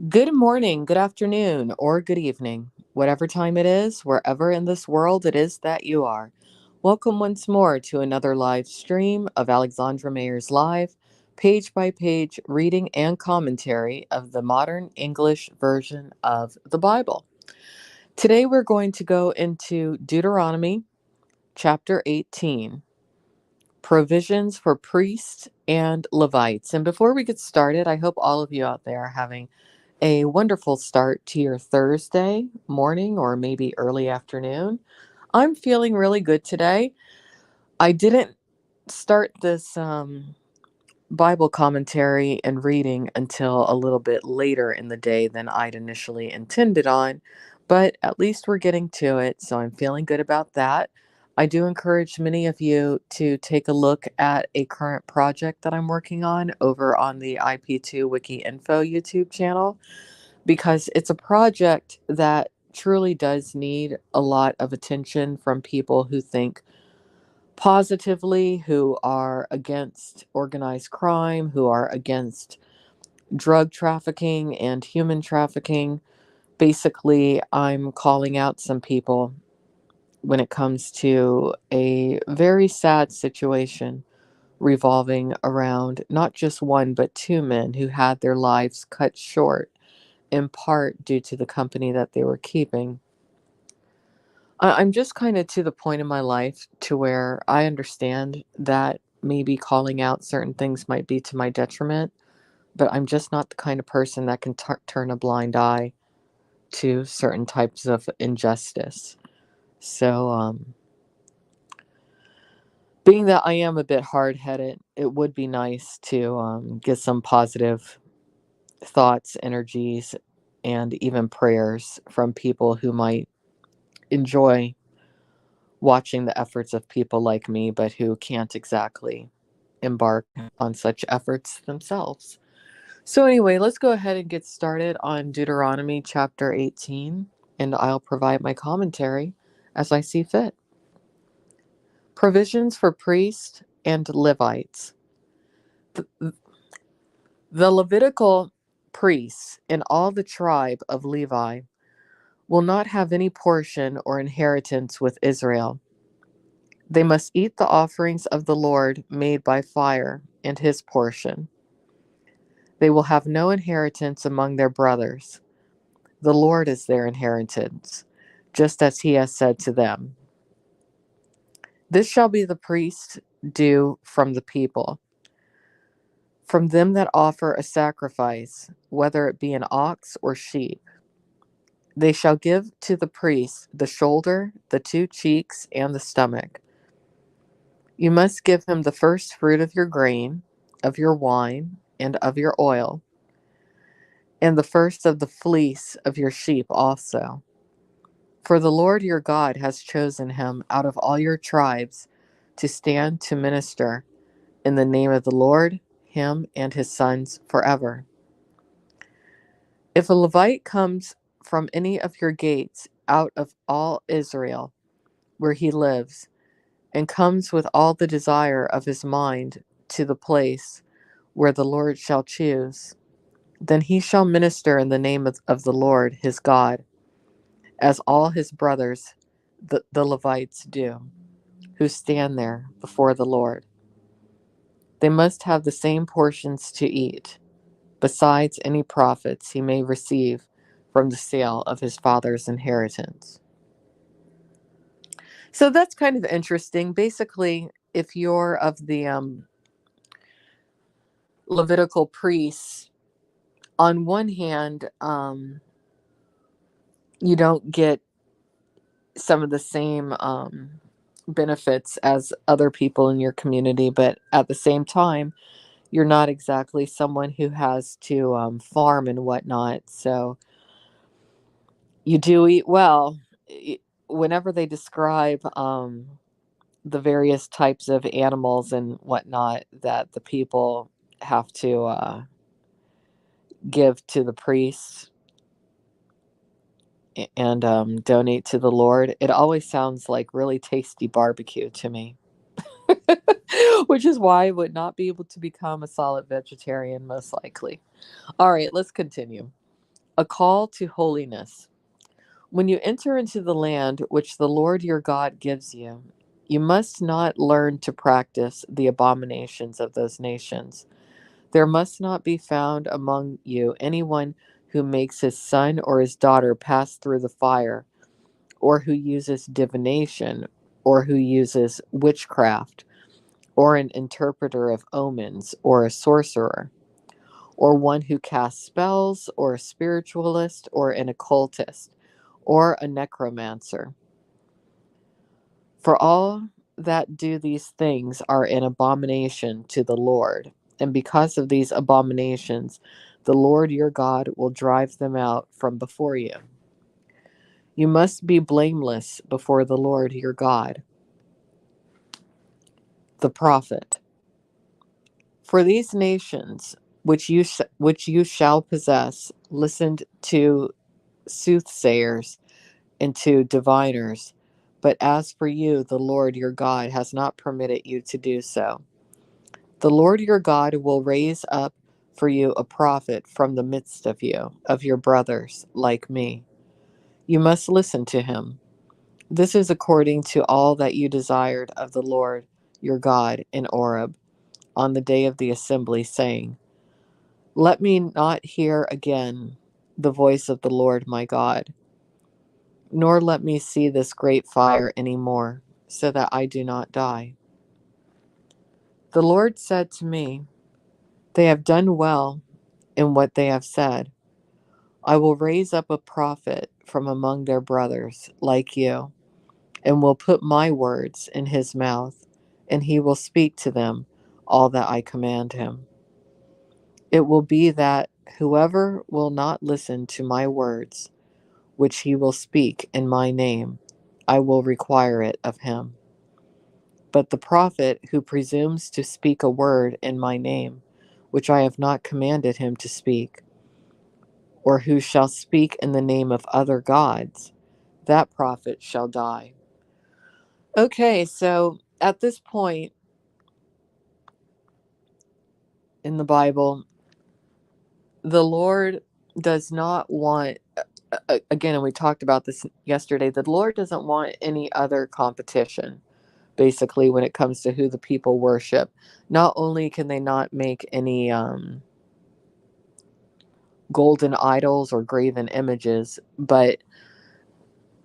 Good morning, good afternoon, or good evening, whatever time it is, wherever in this world it is that you are. Welcome once more to another live stream of Alexandra Mayers Live, page by page reading and commentary of the modern English version of the Bible. Today we're going to go into Deuteronomy chapter 18, provisions for priests and Levites. And before we get started, I hope all of you out there are having a wonderful start to your Thursday morning or maybe early afternoon. I'm feeling really good today. I didn't start this Bible commentary and reading until a little bit later in the day than I'd initially intended on, but at least we're getting to it, so I'm feeling good about that. I do encourage many of you to take a look at a current project that I'm working on over on the IP2 Wiki Info YouTube channel because it's a project that truly does need a lot of attention from people who think positively, who are against organized crime, who are against drug trafficking and human trafficking. Basically, I'm calling out some people when it comes to a very sad situation revolving around not just one but two men who had their lives cut short in part due to the company that they were keeping. I'm just kind of to the point in my life to where I understand that maybe calling out certain things might be to my detriment, but I'm just not the kind of person that can turn a blind eye to certain types of injustice. So, being that I am a bit hard headed, it would be nice to get some positive thoughts, energies, and even prayers from people who might enjoy watching the efforts of people like me, but who can't exactly embark on such efforts themselves. So, anyway, let's go ahead and get started on Deuteronomy chapter 18, and I'll provide my commentary as I see fit. Provisions for priests and Levites. The, the Levitical priests in all the tribe of Levi will not have any portion or inheritance with Israel. They must eat the offerings of the Lord made by fire and his portion. They will have no inheritance among their brothers. The Lord is their inheritance, just as he has said to them. This shall be the priest's due from the people, from them that offer a sacrifice, whether it be an ox or sheep. They shall give to the priest the shoulder, the two cheeks, and the stomach. You must give him the first fruit of your grain, of your wine, and of your oil, and the first of the fleece of your sheep also. For the Lord your God has chosen him out of all your tribes to stand to minister in the name of the Lord, him and his sons forever. If a Levite comes from any of your gates out of all Israel, where he lives, and comes with all the desire of his mind to the place where the Lord shall choose, then he shall minister in the name of the Lord his God, as all his brothers, the Levites, do, who stand there before the Lord. They must have the same portions to eat, besides any profits he may receive from the sale of his father's inheritance. So that's kind of interesting. Basically, if you're of the Levitical priests, on one hand, you don't get some of the same benefits as other people in your community, but at the same time, you're not exactly someone who has to farm and whatnot. So you do eat well. Whenever they describe the various types of animals and whatnot that the people have to give to the priests and donate to the Lord, it always sounds like really tasty barbecue to me. Which is why I would not be able to become a solid vegetarian, most likely. All right, let's continue. A call to holiness. When you enter into the land which the Lord your God gives you, you must not learn to practice the abominations of those nations. There must not be found among you anyone who makes his son or his daughter pass through the fire, or who uses divination, or who uses witchcraft, or an interpreter of omens, or a sorcerer, or one who casts spells, or a spiritualist, or an occultist, or a necromancer. For all that do these things are an abomination to the Lord, and because of these abominations, the Lord your God will drive them out from before you. You must be blameless before the Lord your God. The prophet. For these nations which you shall possess listened to soothsayers and to diviners, but as for you, the Lord your God has not permitted you to do so. The Lord your God will raise up for you a prophet from the midst of you, of your brothers, like me. You must listen to him. This is according to all that you desired of the Lord your God in Oreb on the day of the assembly, saying, Let me not hear again the voice of the Lord my God, nor let me see this great fire any more, so that I do not die. The Lord said to me, They have done well in what they have said. I will raise up a prophet from among their brothers, like you, and will put my words in his mouth, and he will speak to them all that I command him. It will be that whoever will not listen to my words, which he will speak in my name, I will require it of him. But the prophet who presumes to speak a word in my name, which I have not commanded him to speak, or who shall speak in the name of other gods, that prophet shall die. Okay, so at this point in the Bible, the Lord does not want, again, and we talked about this yesterday, the Lord doesn't want any other competition, basically, when it comes to who the people worship. Not only can they not make any golden idols or graven images, but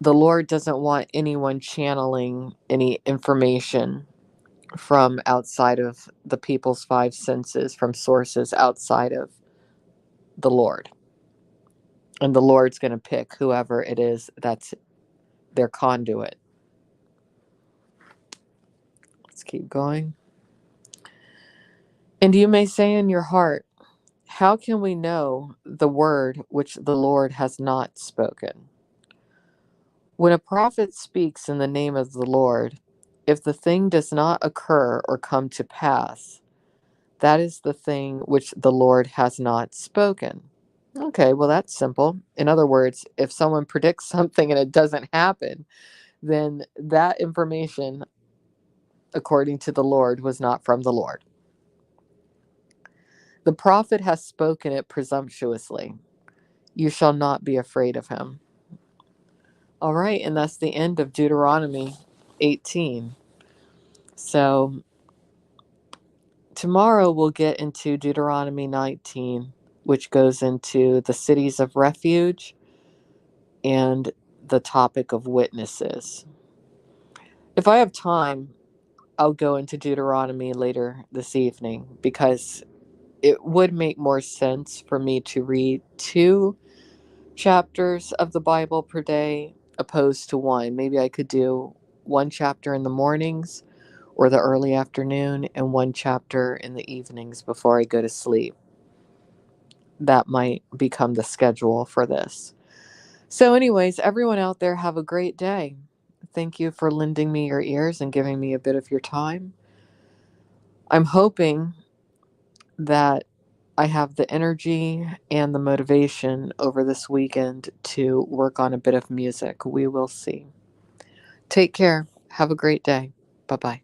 the Lord doesn't want anyone channeling any information from outside of the people's five senses, from sources outside of the Lord. And the Lord's going to pick whoever it is that's their conduit. Let's keep going. And you may say in your heart, how can we know the word which the Lord has not spoken? When a prophet speaks in the name of the Lord, if the thing does not occur or come to pass, that is the thing which the Lord has not spoken. Okay, well, that's simple. In other words, if someone predicts something and it doesn't happen, then that information, according to the Lord, was not from the Lord. The prophet has spoken it presumptuously. You shall not be afraid of him. All right, and that's the end of Deuteronomy 18. So tomorrow we'll get into Deuteronomy 19, which goes into the cities of refuge and the topic of witnesses. If I have time, I'll go into Deuteronomy later this evening because it would make more sense for me to read 2 chapters of the Bible per day opposed to one. Maybe I could do 1 chapter in the mornings or the early afternoon and 1 chapter in the evenings before I go to sleep. That might become the schedule for this. So, anyways, everyone out there, have a great day. Thank you for lending me your ears and giving me a bit of your time. I'm hoping that I have the energy and the motivation over this weekend to work on a bit of music. We will see. Take care. Have a great day. Bye bye.